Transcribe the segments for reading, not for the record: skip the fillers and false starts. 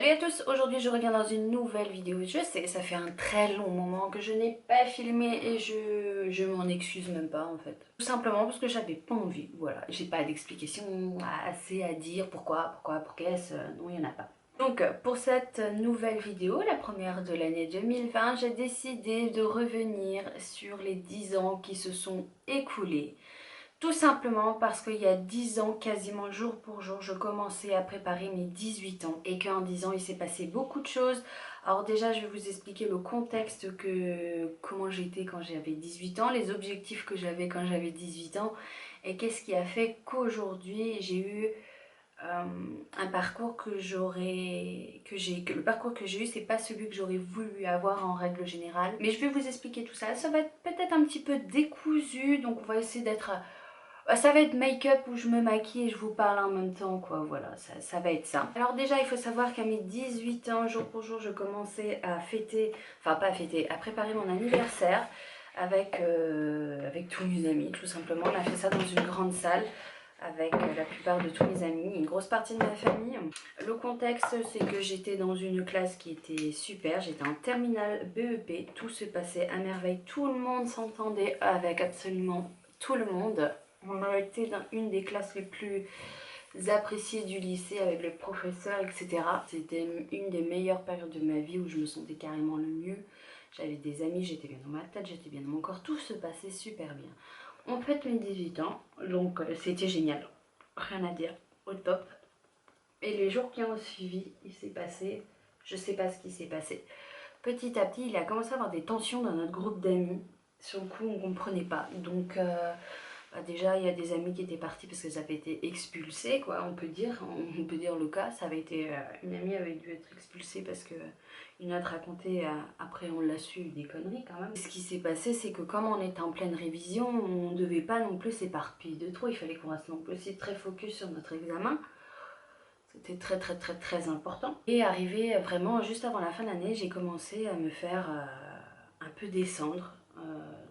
Salut à tous, aujourd'hui je reviens dans une nouvelle vidéo. Je sais, ça fait un très long moment que je n'ai pas filmé et je m'en excuse même pas en fait. Tout simplement parce que j'avais pas envie, voilà. J'ai pas d'explication assez à dire pour qu'est-ce, non il y en a pas. Donc pour cette nouvelle vidéo, la première de l'année 2020, j'ai décidé de revenir sur les 10 ans qui se sont écoulés. Tout simplement parce qu'il y a 10 ans, quasiment jour pour jour, je commençais à préparer mes 18 ans et qu'en 10 ans, il s'est passé beaucoup de choses. Alors déjà, je vais vous expliquer le contexte, comment j'étais quand j'avais 18 ans, les objectifs que j'avais quand j'avais 18 ans et qu'est-ce qui a fait qu'aujourd'hui, j'ai eu un parcours que le parcours que j'ai eu, c'est pas celui que j'aurais voulu avoir en règle générale. Mais je vais vous expliquer tout ça. Ça va être peut-être un petit peu décousu, donc on va essayer d'être... Ça va être make-up où je me maquille et je vous parle en même temps, quoi, voilà, ça va être ça. Alors déjà, il faut savoir qu'à mes 18 ans, jour pour jour, je commençais à fêter, enfin pas à fêter, à préparer mon anniversaire avec tous mes amis, tout simplement. On a fait ça dans une grande salle avec la plupart de tous mes amis, une grosse partie de ma famille. Le contexte, c'est que j'étais dans une classe qui était super, j'étais en terminale BEP, tout se passait à merveille, tout le monde s'entendait avec absolument tout le monde. On a été dans une des classes les plus appréciées du lycée avec les professeurs, etc. C'était une des meilleures périodes de ma vie où je me sentais carrément le mieux. J'avais des amis, j'étais bien dans ma tête, j'étais bien dans mon corps, tout se passait super bien. On fête mes 18 ans, donc c'était génial, rien à dire, au top. Et les jours qui ont suivi, il s'est passé, je sais pas ce qui s'est passé. Petit à petit, il a commencé à avoir des tensions dans notre groupe d'amis. Sur le coup, on ne comprenait pas. Donc, déjà, il y a des amis qui étaient partis parce qu'elles avaient été expulsées, quoi, on peut dire le cas. Ça avait été, une amie avait dû être expulsée parce que une autre racontait, après on l'a su, des conneries quand même. Ce qui s'est passé, c'est que comme on était en pleine révision, on ne devait pas non plus s'éparpiller de trop. Il fallait qu'on reste non plus aussi très focus sur notre examen. C'était très important. Et arrivé vraiment juste avant la fin de l'année, j'ai commencé à me faire un peu descendre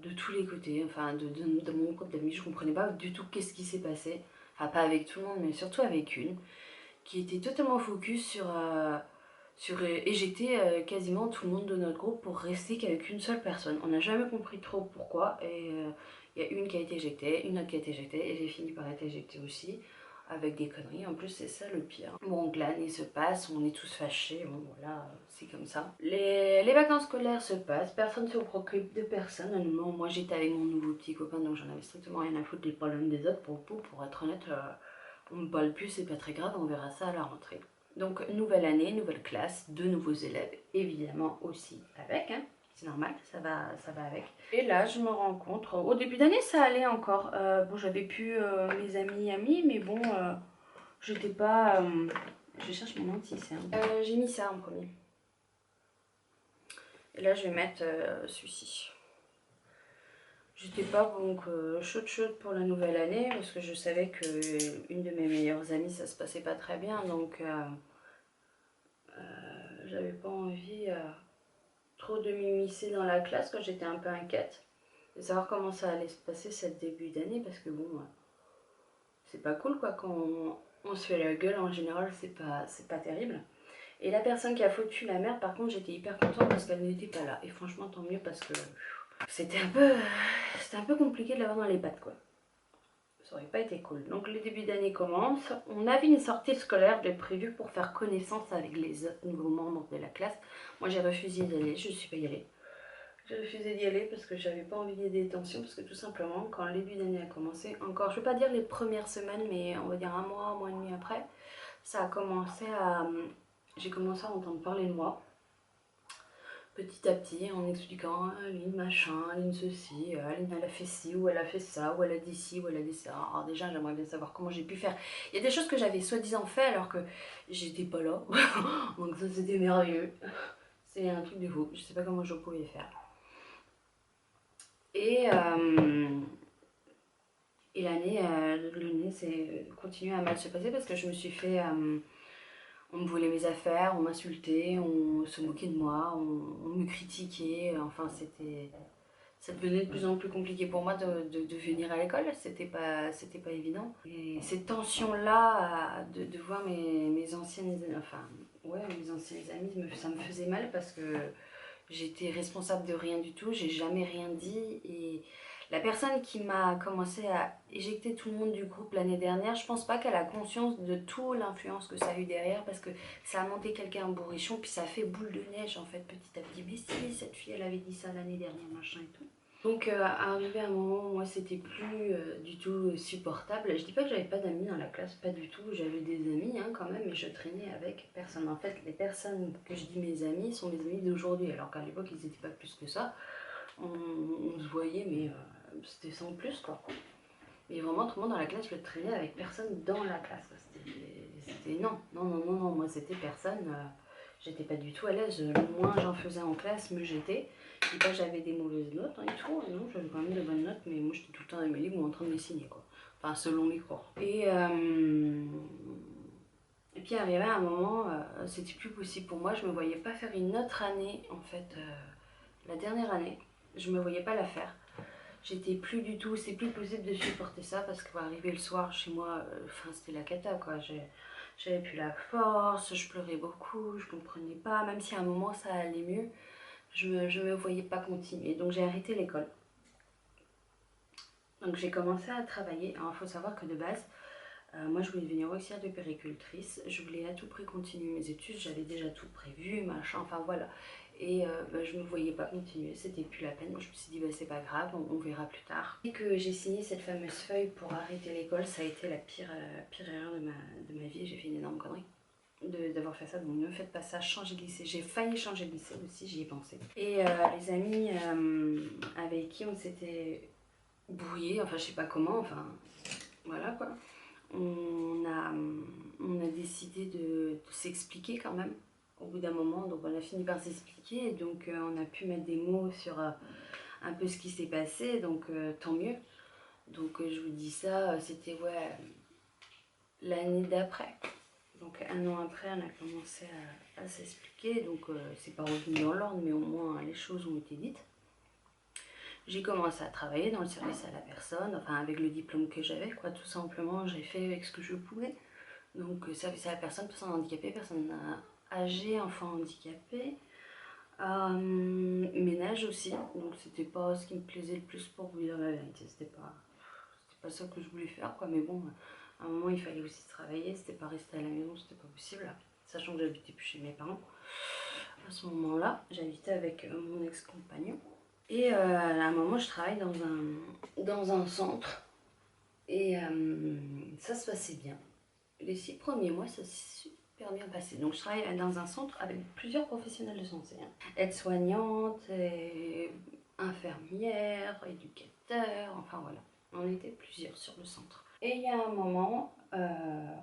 de tous les côtés. Enfin, de mon groupe d'amis, je comprenais pas du tout qu'est-ce qui s'est passé. Enfin, pas avec tout le monde, mais surtout avec une, qui était totalement focus sur éjecter quasiment tout le monde de notre groupe pour rester qu'avec une seule personne. On n'a jamais compris trop pourquoi. Et il y a une qui a été éjectée, une autre qui a été éjectée, et j'ai fini par être éjectée aussi avec des conneries. En plus, c'est ça le pire. Bon, l'année se passe, on est tous fâchés, bon voilà, c'est comme ça. Les vacances scolaires se passent, personne ne se préoccupe de personne. Honnêtement, moi j'étais avec mon nouveau petit copain, donc j'en avais strictement rien à foutre des problèmes des autres. Pour être honnête, on me parle plus, c'est pas très grave, on verra ça à la rentrée. Donc, nouvelle année, nouvelle classe, de nouveaux élèves, évidemment aussi avec, hein. C'est normal, ça va avec. Et là, je me rends compte, au début d'année, ça allait encore. Bon, j'avais plus mes amis, mais bon, j'étais pas... je cherche mon anti-cerne. J'ai mis ça en premier. Et là, je vais mettre celui-ci. J'étais pas donc chaude pour la nouvelle année, parce que je savais que une de mes meilleures amies, ça se passait pas très bien, donc j'avais pas envie trop de m'immiscer dans la classe, quand j'étais un peu inquiète de savoir comment ça allait se passer cette début d'année, parce que bon, c'est pas cool quoi, quand on se fait la gueule en général, c'est pas terrible. Et la personne qui a foutu la merde, par contre, j'étais hyper contente parce qu'elle n'était pas là. Et franchement, tant mieux parce que c'était un peu compliqué de l'avoir dans les pattes quoi. Ça aurait pas été cool. Donc le début d'année commence. On avait une sortie scolaire de prévue pour faire connaissance avec les autres nouveaux membres de la classe. Moi j'ai refusé d'y aller, je ne suis pas y allée. J'ai refusé d'y aller parce que j'avais pas envie d'y des tensions, parce que tout simplement quand le début d'année a commencé, encore je ne vais pas dire les premières semaines, mais on va dire un mois et demi après, ça a commencé à... J'ai commencé à entendre parler de moi. Petit à petit, en expliquant Aline machin, Aline ceci, Aline elle a fait ci, ou elle a fait ça, ou elle a dit ci, ou elle a dit ça. Alors déjà j'aimerais bien savoir comment j'ai pu faire. Il y a des choses que j'avais soi-disant fait alors que j'étais pas là. Donc ça c'était merveilleux. C'est un truc de fou, je sais pas comment je pouvais faire. Et l'année s'est continué à mal se passer parce que je me suis fait... on me volait mes affaires, on m'insultait, on se moquait de moi, on me critiquait, enfin c'était... Ça devenait de plus en plus compliqué pour moi de venir à l'école, c'était pas évident. Et cette tension-là, de voir mes anciennes, enfin ouais, mes anciennes amies, ça me faisait mal parce que j'étais responsable de rien du tout, j'ai jamais rien dit. Et la personne qui m'a commencé à éjecter tout le monde du groupe l'année dernière, je pense pas qu'elle a conscience de toute l'influence que ça a eu derrière, parce que ça a monté quelqu'un en bourrichon, puis ça a fait boule de neige en fait petit à petit. Mais si, cette fille elle avait dit ça l'année dernière, machin et tout. Donc arrivé à un moment, moi c'était plus du tout supportable. Je dis pas que j'avais pas d'amis dans la classe, pas du tout. J'avais des amis hein, quand même, mais je traînais avec personne. En fait, les personnes que je dis mes amis sont mes amis d'aujourd'hui, alors qu'à l'époque ils étaient pas plus que ça. On se voyait, mais c'était sans plus quoi. Et vraiment tout le monde dans la classe, je le traînais avec personne dans la classe. C'était non, non, non, non, non, moi c'était personne. J'étais pas du tout à l'aise. Le moins j'en faisais en classe, mieux j'étais. Je dis pas que j'avais des mauvaises notes hein, et tout, non, j'avais quand même de bonnes notes, mais moi j'étais tout le temps dans mes livres ou en train de dessiner quoi. Enfin, selon les cours. Et puis arrivé à un moment, c'était plus possible pour moi, je me voyais pas faire une autre année en fait, la dernière année, je me voyais pas la faire. J'étais plus du tout, c'est plus possible de supporter ça parce que arriver le soir chez moi, enfin c'était la cata quoi. J'avais plus la force, je pleurais beaucoup, je comprenais pas, même si à un moment ça allait mieux, je me voyais pas continuer. Donc j'ai arrêté l'école. Donc j'ai commencé à travailler. Alors il faut savoir que de base, moi je voulais devenir auxiliaire de puéricultrice, je voulais à tout prix continuer mes études, j'avais déjà tout prévu, machin, enfin voilà. Et je ne me voyais pas continuer, c'était plus la peine. Je me suis dit, bah, c'est pas grave, on verra plus tard. Et que j'ai signé cette fameuse feuille pour arrêter l'école, ça a été la pire erreur de ma vie. J'ai fait une énorme connerie d'avoir fait ça, donc ne faites pas ça, changez de lycée. J'ai failli changer de lycée aussi, j'y ai pensé. Et les amis avec qui on s'était brouillé, enfin je sais pas comment, enfin voilà quoi. On a décidé de s'expliquer quand même au bout d'un moment, donc on a fini par s'expliquer et donc on a pu mettre des mots sur un peu ce qui s'est passé, donc tant mieux. Donc je vous dis ça, c'était ouais l'année d'après. Donc un an après, on a commencé à s'expliquer, donc c'est pas revenu dans l'ordre, mais au moins les choses ont été dites. J'ai commencé à travailler dans le service à la personne, enfin avec le diplôme que j'avais, quoi, tout simplement, j'ai fait avec ce que je pouvais. Donc service à la personne, personne handicapée, personne âgée, enfant handicapé. Ménage aussi, donc c'était pas ce qui me plaisait le plus pour vous dire la vérité, c'était pas ça que je voulais faire quoi, mais bon, à un moment il fallait aussi travailler, c'était pas rester à la maison, c'était pas possible, sachant que j'habitais plus chez mes parents. À ce moment-là, j'habitais avec mon ex-compagnon. Et à un moment, je travaille dans un centre. Et ça se passait bien. Les 6 premiers mois, ça s'est super bien passé. Donc, je travaille dans un centre avec plusieurs professionnels de santé. Hein. Aide-soignante, infirmière, éducateur, enfin voilà. On était plusieurs sur le centre. Et il y a un moment,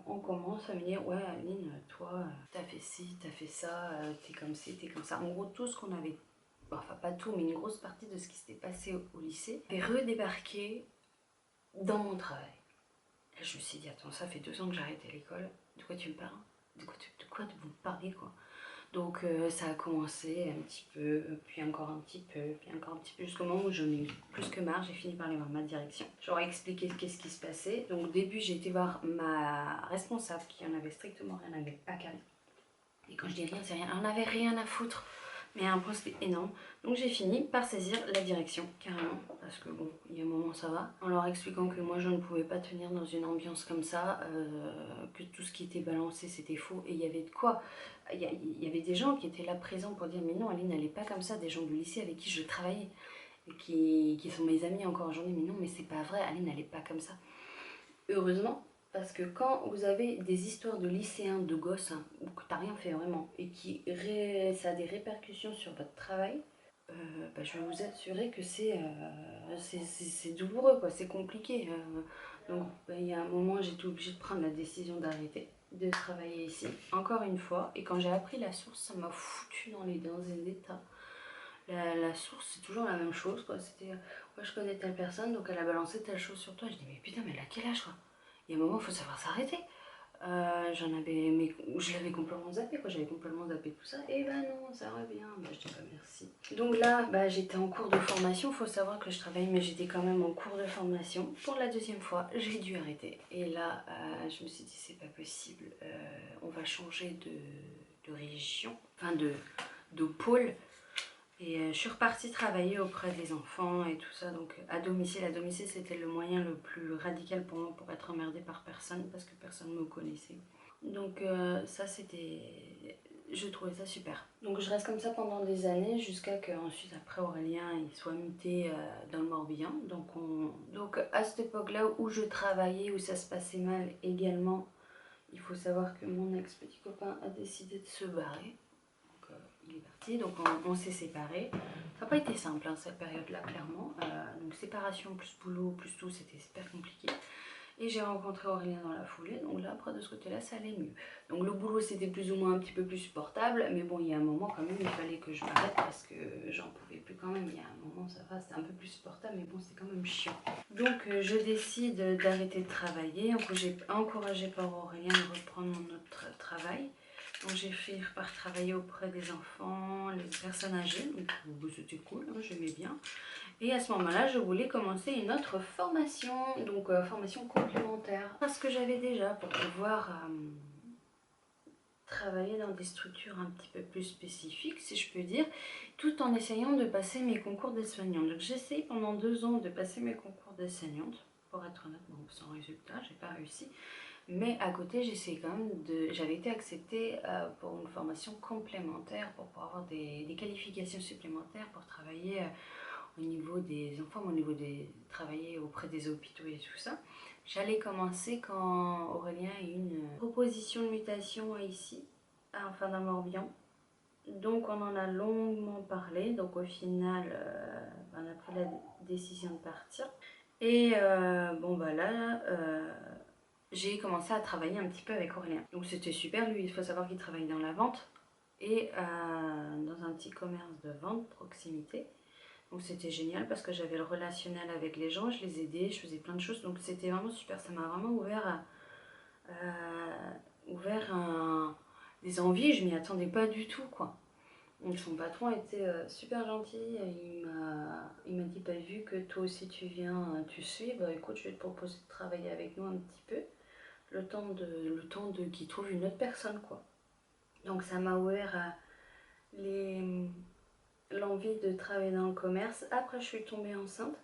on commence à me dire, ouais Aline, toi, t'as fait ci, t'as fait ça, t'es comme ci, t'es comme ça. En gros, tout ce qu'on avait, enfin pas tout, mais une grosse partie de ce qui s'était passé au lycée, est redébarqué dans mon travail. Et je me suis dit, attends, ça fait 2 ans que j'ai arrêté l'école, de quoi tu me parles? De quoi vous parlez quoi? Donc ça a commencé un petit peu, puis encore un petit peu, puis encore un petit peu, jusqu'au moment où j'en ai eu plus que marre, j'ai fini par aller voir ma direction. J'aurais expliqué qu'est-ce qui se passait. Donc au début j'ai été voir ma responsable qui en avait strictement rien à carrer. Et quand je dis rien, c'est rien, elle en avait rien à foutre. Mais à un point c'était énorme. Donc j'ai fini par saisir la direction, carrément. Parce que bon, il y a un moment ça va. En leur expliquant que moi je ne pouvais pas tenir dans une ambiance comme ça. Que tout ce qui était balancé c'était faux. Et il y avait de quoi. Il y avait des gens qui étaient là présents pour dire mais non Aline elle n'est pas comme ça. Des gens du lycée avec qui je travaillais. Et qui sont mes amis encore aujourd'hui. Mais non mais c'est pas vrai, Aline elle n'est pas comme ça. Heureusement. Parce que quand vous avez des histoires de lycéens, de gosses, hein, où tu n'as rien fait vraiment, et ça a des répercussions sur votre travail, bah, je vais vous assurer que c'est douloureux, quoi, c'est compliqué. Donc bah, il y a un moment, j'étais obligée de prendre la décision d'arrêter de travailler ici, encore une fois. Et quand j'ai appris la source, ça m'a foutu dans les états. La source, c'est toujours la même chose, quoi. C'était, ouais, je connais telle personne, donc elle a balancé telle chose sur toi. Je dis, mais putain, mais elle a quel âge, quoi? Il y a un moment, il faut savoir s'arrêter. Je l'avais complètement zappé, quoi. J'avais complètement zappé tout ça. Et ben non, ça revient. Bah, je dis pas merci. Donc là, bah, j'étais en cours de formation. Il faut savoir que je travaille, mais j'étais quand même en cours de formation. Pour la deuxième fois, j'ai dû arrêter. Et là, je me suis dit, c'est pas possible. On va changer de région, enfin de pôle. Et je suis repartie travailler auprès des enfants et tout ça, donc à domicile. À domicile, c'était le moyen le plus radical pour moi pour être emmerdée par personne, parce que personne ne me connaissait. Donc ça, c'était... Je trouvais ça super. Donc je reste comme ça pendant des années, jusqu'à qu'ensuite, après, Aurélien, il soit muté dans le Morbihan. Donc à cette époque-là où je travaillais, où ça se passait mal également, il faut savoir que mon ex-petit copain a décidé de se barrer. Il est parti, donc on s'est séparés. Ça n'a pas été simple hein, cette période-là, clairement. Donc séparation plus boulot plus tout, c'était super compliqué. Et j'ai rencontré Aurélien dans la foulée, donc là après de ce côté-là ça allait mieux. Donc le boulot c'était plus ou moins un petit peu plus supportable, mais bon il y a un moment quand même il fallait que je m'arrête parce que j'en pouvais plus quand même. Il y a un moment ça va, c'était un peu plus supportable, mais bon c'est quand même chiant. Donc je décide d'arrêter de travailler, encouragée par Aurélien de reprendre mon autre travail. Donc j'ai fait par travailler auprès des enfants, les personnes âgées, donc c'était cool, hein, j'aimais bien. Et à ce moment-là, je voulais commencer une autre formation, donc formation complémentaire. Parce que j'avais déjà pour pouvoir travailler dans des structures un petit peu plus spécifiques, si je peux dire, tout en essayant de passer mes concours d'aide-soignante. Donc j'essaye pendant 2 ans de passer mes concours d'aide-soignante. Pour être honnête, bon, sans résultat, j'ai pas réussi. Mais à côté, j'essayais quand même de... J'avais été acceptée pour une formation complémentaire, pour pouvoir avoir des qualifications supplémentaires, pour travailler au niveau des enfants, au niveau des... travailler auprès des hôpitaux et tout ça. J'allais commencer quand Aurélien a eu une proposition de mutation ici, enfin dans le Morbihan. Donc on en a longuement parlé, donc au final, on a pris la décision de partir. Et bon bah là... j'ai commencé à travailler un petit peu avec Aurélien. Donc c'était super, lui il faut savoir qu'il travaille dans la vente et dans un petit commerce de vente proximité. Donc c'était génial parce que j'avais le relationnel avec les gens, je les aidais, je faisais plein de choses. Donc c'était vraiment super, ça m'a vraiment des envies, je m'y attendais pas du tout quoi. Donc son patron était super gentil, il m'a dit bah, vu que toi aussi tu viens, tu suis, bah écoute je vais te proposer de travailler avec nous un petit peu. Le temps de qu'il trouve une autre personne quoi. Donc ça m'a ouvert l'envie de travailler dans le commerce. Après je suis tombée enceinte,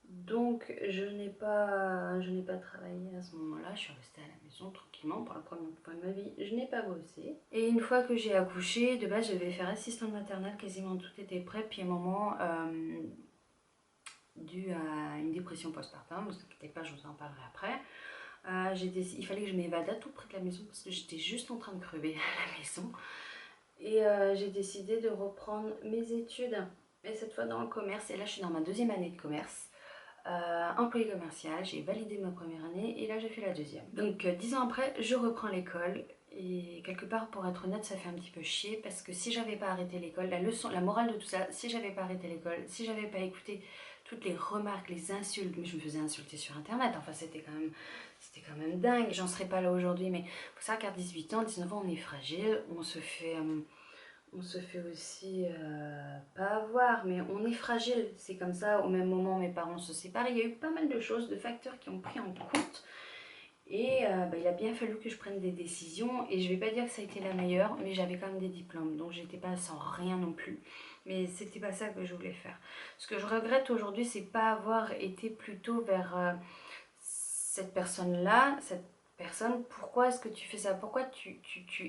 donc je n'ai pas travaillé à ce moment-là. Je suis restée à la maison tranquillement pour la première fois de ma vie. Je n'ai pas bossé. Et une fois que j'ai accouché, de base je devais faire assistante maternelle, quasiment tout était prêt. Puis à un moment, dû à une dépression postpartum, ne vous inquiétez pas, je vous en parlerai après. Il fallait que je m'évade à tout près de la maison parce que j'étais juste en train de crever à la maison. Et j'ai décidé de reprendre mes études, et cette fois dans le commerce. Et là, je suis dans ma 2e année de commerce. Employée commerciale, j'ai validé ma première année et là, j'ai fait la 2e. Donc 10 ans après, je reprends l'école. Et quelque part, pour être honnête, ça fait un petit peu chier parce que si j'avais pas arrêté l'école, la morale de tout ça, si j'avais pas arrêté l'école, si j'avais pas écouté toutes les remarques, les insultes, mais je me faisais insulter sur internet, enfin c'était quand même dingue. J'en serais pas là aujourd'hui, mais faut savoir qu'à 18 ans, 19 ans, on est fragile, on se fait aussi pas avoir, mais on est fragile, c'est comme ça. Au même moment, mes parents se séparent, il y a eu pas mal de choses, de facteurs qui ont pris en compte. Et il a bien fallu que je prenne des décisions, et je vais pas dire que ça a été la meilleure, mais j'avais quand même des diplômes, donc j'étais pas sans rien non plus. Mais c'était pas ça que je voulais faire. Ce que je regrette aujourd'hui, c'est pas avoir été plutôt vers cette personne-là, pourquoi est-ce que tu fais ça? Pourquoi tu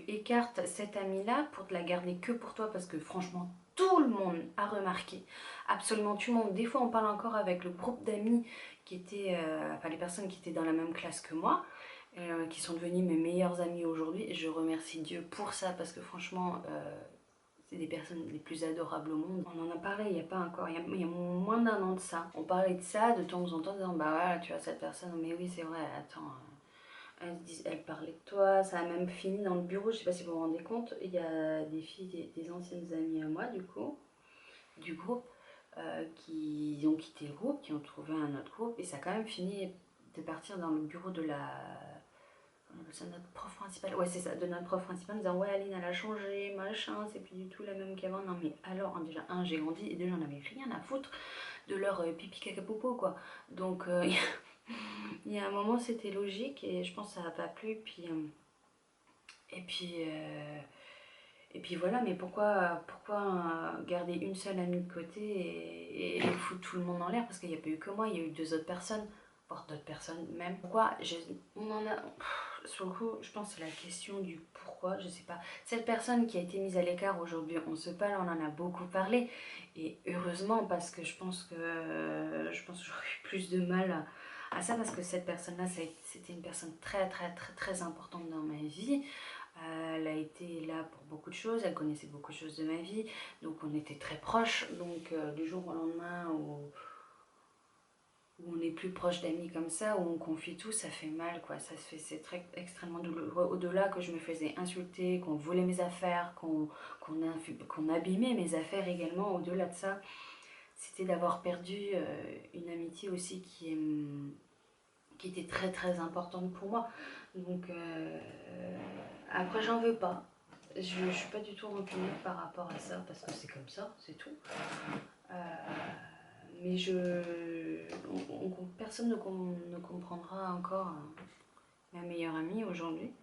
écartes cette amie-là pour te la garder que pour toi? Parce que franchement, tout le monde a remarqué, absolument tout le monde. Des fois, on parle encore avec le groupe d'amis qui étaient, enfin les personnes qui étaient dans la même classe que moi, qui sont devenues mes meilleures amies aujourd'hui. Et je remercie Dieu pour ça parce que franchement, c'est des personnes les plus adorables au monde. On en a parlé il y a pas encore, il y a moins d'1 an de ça. On parlait de ça de temps en temps, en disant bah voilà, tu vois cette personne, mais oui c'est vrai, attends. Elle parlait de toi, ça a même fini dans le bureau, je sais pas si vous vous rendez compte, il y a des filles, des anciennes amies à moi du coup, du groupe, qui ont quitté le groupe, qui ont trouvé un autre groupe, et ça a quand même fini de partir dans le bureau de notre prof principale, ouais c'est ça, de notre prof principale, en disant ouais Aline elle a changé, machin, c'est plus du tout la même qu'avant. Non mais alors, hein, déjà, j'ai grandi, et déjà j'en avais rien à foutre de leur pipi caca popo quoi, donc il y a un moment c'était logique, et je pense que ça n'a pas plu, et puis Et puis voilà, mais pourquoi garder une seule amie de côté et foutre tout le monde en l'air? Parce qu'il n'y a pas eu que moi, il y a eu 2 autres personnes, voire d'autres personnes même. Pourquoi on en a... Sur le coup, je pense que c'est la question du pourquoi, je sais pas. Cette personne qui a été mise à l'écart aujourd'hui, on se parle, on en a beaucoup parlé. Et heureusement, parce que je pense que j'aurais eu plus de mal à ça, parce que cette personne-là, c'était une personne très importante dans ma vie. Elle a été là pour beaucoup de choses, elle connaissait beaucoup de choses de ma vie, donc on était très proches. Donc du jour au lendemain où on n'est plus proche d'amis comme ça, où on confie tout, ça fait mal, quoi. Ça se fait, c'est extrêmement douloureux. Au-delà que je me faisais insulter, qu'on volait mes affaires, qu'on abîmait mes affaires également, au-delà de ça, c'était d'avoir perdu une amitié aussi qui était très importante pour moi. Donc après, j'en veux pas. Je suis pas du tout rancunière par rapport à ça, parce que c'est comme ça, c'est tout. Euh, mais personne ne comprendra encore ma meilleure amie aujourd'hui,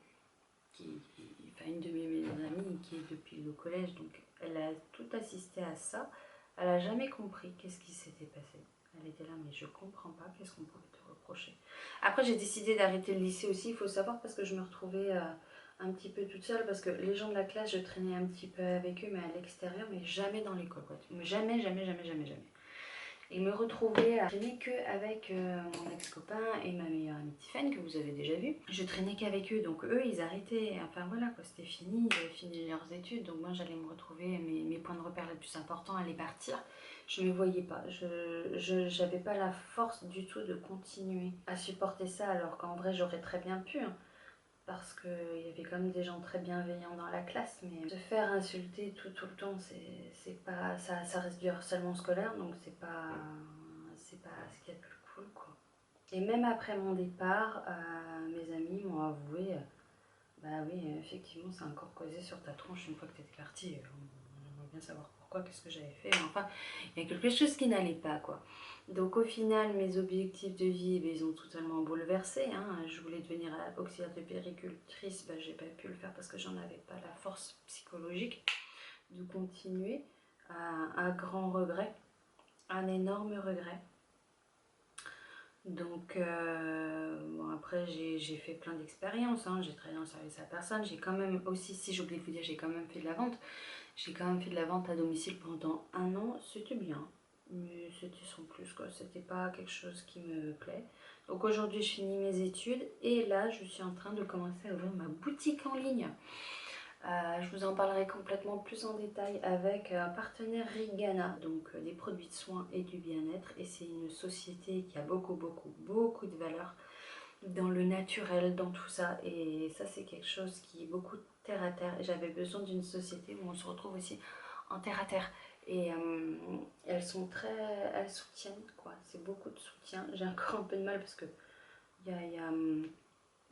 enfin une de mes meilleures amies qui est depuis le collège, donc elle a tout assisté à ça. Elle a jamais compris qu'est-ce qui s'était passé. Elle était là, mais je comprends pas, qu'est-ce qu'on pouvait te reprocher. Après, j'ai décidé d'arrêter le lycée aussi, il faut savoir, parce que je me retrouvais un petit peu toute seule, parce que les gens de la classe, je traînais un petit peu avec eux, mais à l'extérieur, mais jamais dans l'école. Jamais. Et me retrouver à traîner qu'avec mon ex-copain et ma meilleure amie Tiffany, que vous avez déjà vu. Je traînais qu'avec eux, donc eux, ils arrêtaient. Enfin voilà, quoi, c'était fini, ils avaient fini leurs études. Donc moi, j'allais me retrouver, mes points de repère les plus importants allaient partir. Je ne me voyais pas. Je n'avais pas la force du tout de continuer à supporter ça, alors qu'en vrai, j'aurais très bien pu. Hein, parce qu'il y avait quand même des gens très bienveillants dans la classe, mais se faire insulter tout le temps, c'est pas, ça reste du harcèlement scolaire, donc c'est pas ce qu'il y a de plus cool, quoi. Et même après mon départ, mes amis m'ont avoué, bah oui, effectivement, ça a encore causé sur ta tronche une fois que t'étais partie. On aimerait bien savoir pourquoi, qu'est-ce que j'avais fait, mais enfin, il y a quelque chose qui n'allait pas, quoi. Donc au final, mes objectifs de vie, ils ont totalement bouleversé. Hein. Je voulais devenir auxiliaire de puéricultrice, j'ai pas pu le faire parce que j'en avais pas la force psychologique de continuer. Un grand regret, un énorme regret. Donc bon, après j'ai fait plein d'expériences, hein. J'ai travaillé en service à la personne, j'ai quand même aussi, si j'ai oublié de vous dire, j'ai quand même fait de la vente. J'ai quand même fait de la vente à domicile pendant 1 an, c'était bien. Mais c'était sans plus, quoi. C'était pas quelque chose qui me plaît. Donc aujourd'hui, je finis mes études et là, je suis en train de commencer à ouvrir ma boutique en ligne. Je vous en parlerai complètement plus en détail avec un partenaire Rigana, donc des produits de soins et du bien-être. Et c'est une société qui a beaucoup de valeur dans le naturel, dans tout ça. Et ça, c'est quelque chose qui est beaucoup terre à terre. J'avais besoin d'une société où on se retrouve aussi en terre à terre. Et elles soutiennent, quoi. C'est beaucoup de soutien. J'ai encore un peu de mal parce que il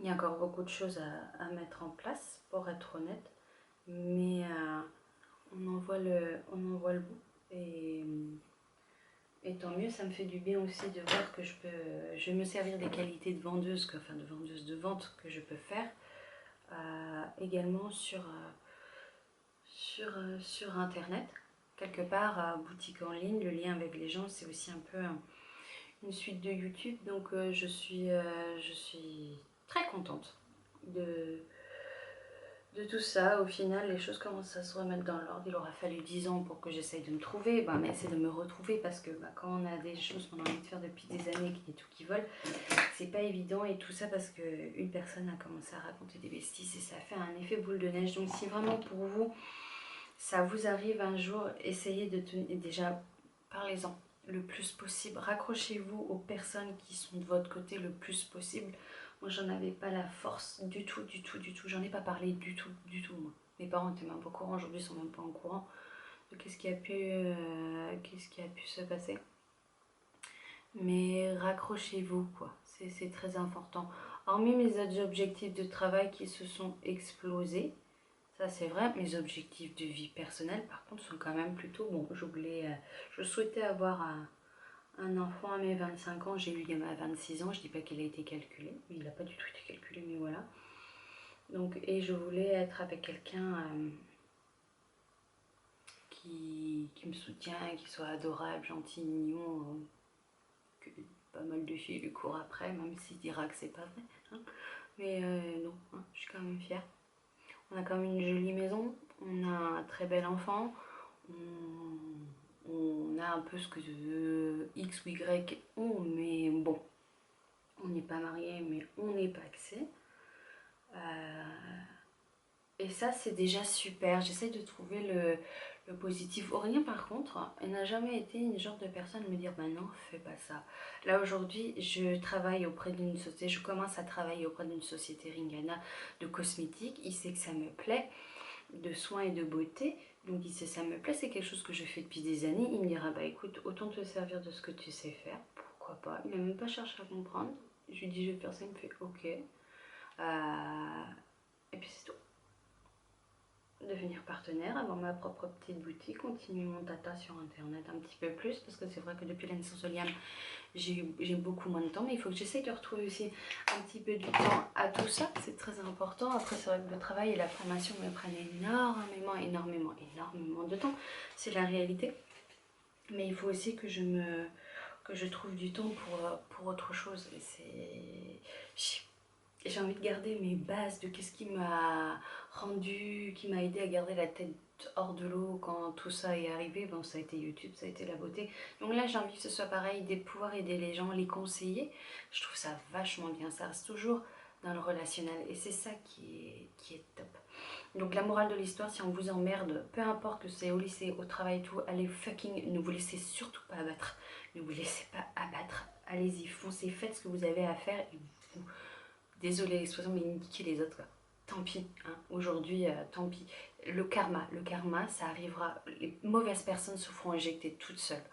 y a encore beaucoup de choses à mettre en place, pour être honnête. Mais on en voit le bout. Et tant mieux, ça me fait du bien aussi de voir que je vais me servir des qualités de vendeuse, enfin de vendeuse de vente que je peux faire, également sur internet. Quelque part, boutique en ligne, le lien avec les gens, c'est aussi un peu une suite de YouTube. Donc je suis très contente de tout ça. Au final, les choses commencent à se remettre dans l'ordre. Il aura fallu 10 ans pour que j'essaye de me trouver, mais c'est de me retrouver, parce que quand on a des choses qu'on a envie de faire depuis des années, qu'il y a tout qui vole, c'est pas évident. Et tout ça parce qu'une personne a commencé à raconter des bêtises et ça fait un effet boule de neige. Donc si vraiment pour vous, ça vous arrive un jour, essayez de tenir, déjà, parlez-en le plus possible. Raccrochez-vous aux personnes qui sont de votre côté le plus possible. Moi, j'en avais pas la force du tout. J'en ai pas parlé du tout, moi. Mes parents étaient même pas au courant, aujourd'hui ils sont même pas au courant de qu'est-ce qui a pu se passer. Mais raccrochez-vous, quoi. C'est très important. Hormis mes autres objectifs de travail qui se sont explosés, ça c'est vrai, mes objectifs de vie personnelle par contre sont quand même plutôt bon. Je souhaitais avoir un enfant à mes 25 ans, j'ai eu à 26 ans, je dis pas qu'il a été calculé, il n'a pas du tout été calculé, mais voilà. Donc, et je voulais être avec quelqu'un qui me soutient, qui soit adorable, gentil, mignon, que pas mal de filles lui courent après, même s'il dira que c'est pas vrai. Hein. Mais non, hein, je suis quand même fière. On a quand même une jolie maison, on a un très bel enfant, on a un peu ce que X ou Y ont, mais bon, on n'est pas mariés, mais on n'est pas axé. Et ça, c'est déjà super. J'essaie de trouver le positif. Aurélien, par contre, elle n'a jamais été une genre de personne à me dire bah non, fais pas ça. Là, aujourd'hui, je travaille auprès d'une société, je commence à travailler auprès d'une société Ringana de cosmétiques. Il sait que ça me plaît, de soins et de beauté. Donc, il sait que ça me plaît, c'est quelque chose que je fais depuis des années. Il me dira bah écoute, autant te servir de ce que tu sais faire. Pourquoi pas. Il n'a même pas cherché à comprendre. Je lui dis je vais faire ça, il me fait ok. Et puis c'est tout. Devenir partenaire, avoir ma propre petite boutique, continuer mon tata sur internet un petit peu plus parce que c'est vrai que depuis la naissance de Liam j'ai beaucoup moins de temps, mais il faut que j'essaye de retrouver aussi un petit peu du temps à tout ça, c'est très important. Après c'est vrai que le travail et la formation me prennent énormément de temps, c'est la réalité, mais il faut aussi que je trouve du temps pour autre chose. Et j'ai envie de garder mes bases de qu'est-ce qui m'a rendu, qui m'a aidé à garder la tête hors de l'eau quand tout ça est arrivé. Bon, ça a été YouTube, ça a été la beauté. Donc là, j'ai envie que ce soit pareil, de pouvoir aider les gens, les conseiller. Je trouve ça vachement bien. Ça reste toujours dans le relationnel et c'est ça qui est top. Donc la morale de l'histoire, si on vous emmerde, peu importe que c'est au lycée, au travail, tout, allez fucking, ne vous laissez surtout pas abattre. Ne vous laissez pas abattre. Allez-y, foncez, faites ce que vous avez à faire et vous... Désolée l'expression, mais niquez les autres. Quoi. Tant pis, hein. Aujourd'hui, tant pis. Le karma, ça arrivera. Les mauvaises personnes se feront éjecter toutes seules.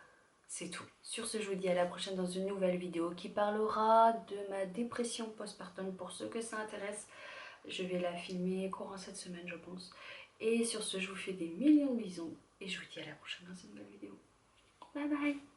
C'est tout. Sur ce, je vous dis à la prochaine dans une nouvelle vidéo qui parlera de ma dépression postpartum. Pour ceux que ça intéresse, je vais la filmer courant cette semaine, je pense. Et sur ce, je vous fais des millions de bisous. Et je vous dis à la prochaine dans une nouvelle vidéo. Bye bye.